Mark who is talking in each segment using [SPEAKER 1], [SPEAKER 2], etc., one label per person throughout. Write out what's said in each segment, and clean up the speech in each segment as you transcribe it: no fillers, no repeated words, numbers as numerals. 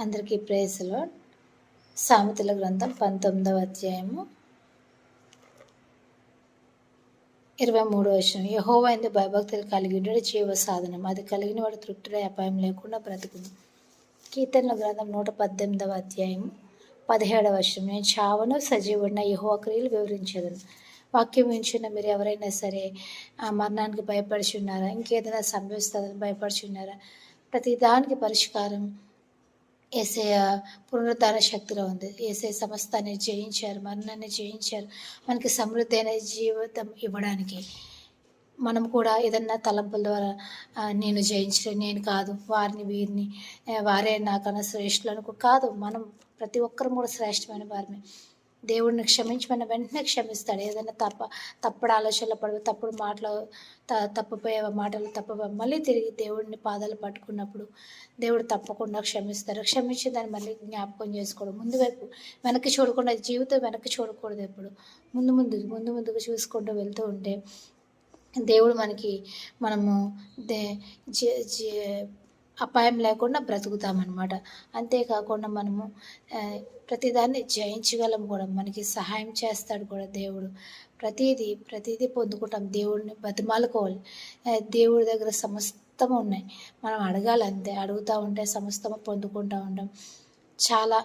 [SPEAKER 1] అందరికీ praise lord. సామెతల గ్రంథం 19వ అధ్యాయము 23వ వచనం. యెహోవా యందు భయభక్తులు కలిగి ఉండుట జీవ సాధనం, అది కలిగిన వాడు తృప్తుడై అపాయం లేకుండా బ్రతుకును. కీర్తనల గ్రంథం 118వ అధ్యాయము 17వ వచనం. నేను చావను సజీవుడిన యెహోవా క్రియలు వివరించేదను. వాక్యం వింటున్న మీరు ఎవరైనా సరే ఆ మరణానికి భయపడిచి ఉన్నారా? ఇంకేదైనా సంభవిస్తుందని భయపడిచి ఉన్నారా? ప్రతి దానికి పరిష్కారం యేసయ్య పునరుద్ధాన శక్తిలో ఉంది. యేసయ్య సమస్తాన్ని జయించారు, మరణాన్ని జయించారు, మనకి సమృద్ధి అయిన జీవితం ఇవ్వడానికి. మనం కూడా ఏదన్నా తలంపుల ద్వారా నేను జయించలేను, నేను కాదు, వారిని వీరిని వారే నాకన్నా శ్రేష్ఠులు అనుకో కాదు. మనం ప్రతి ఒక్కరు కూడా శ్రేష్టమైన వారిని. దేవుడిని క్షమించమన్న వెంటనే క్షమిస్తాడు. ఏదైనా తప్పుడు ఆలోచనలు పడి తప్పుడు మాటలు తప్పిపోయే మాటలు మళ్ళీ తిరిగి దేవుడిని పాదాలు పట్టుకున్నప్పుడు దేవుడు తప్పకుండా క్షమిస్తారు. క్షమించి దాన్ని మళ్ళీ జ్ఞాపకం చేసుకోవడం, ముందు వైపు వెనక్కి చూడకుండా, జీవితం వెనక్కి చూడకూడదు. ఎప్పుడు ముందుకు చూసుకుంటూ వెళ్తూ ఉంటే దేవుడు మనము అపాయం లేకుండా బ్రతుకుతామన్నమాట. అంతేకాకుండా మనము ప్రతిదాన్ని జయించగలం కూడా, మనకి సహాయం చేస్తాడు కూడా దేవుడు. ప్రతిదీ పొందుకుంటాం. దేవుడిని బతిమాలుకోవాలి. దేవుడి దగ్గర సమస్తము ఉన్నాయి, మనం అడగాలి అంతే. అడుగుతూ ఉంటే సమస్తము పొందుకుంటూ ఉంటాం. చాలా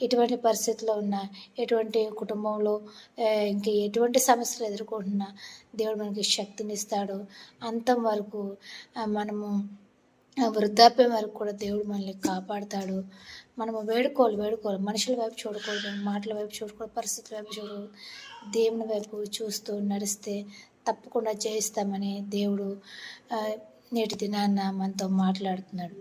[SPEAKER 1] ఎటువంటి పరిస్థితుల్లో ఉన్నా, ఎటువంటి కుటుంబంలో ఇంకా ఎటువంటి సమస్యలు ఎదుర్కొంటున్నా దేవుడు మనకి శక్తిని ఇస్తాడు. అంతం వరకు మనము వృద్ధాప్యం వరకు కూడా దేవుడు మనల్ని కాపాడుతాడు. మనము వేడుకోవాలి. మనుషుల వైపు చూడకూడదు, మాటల వైపు చూడకూడదు, పరిస్థితుల వైపు చూడకూడదు. దేవుని వైపు చూస్తూ నడిస్తే తప్పకుండా జయిస్తామని దేవుడు నేటి దినాన్న మనతో మాట్లాడుతున్నాడు.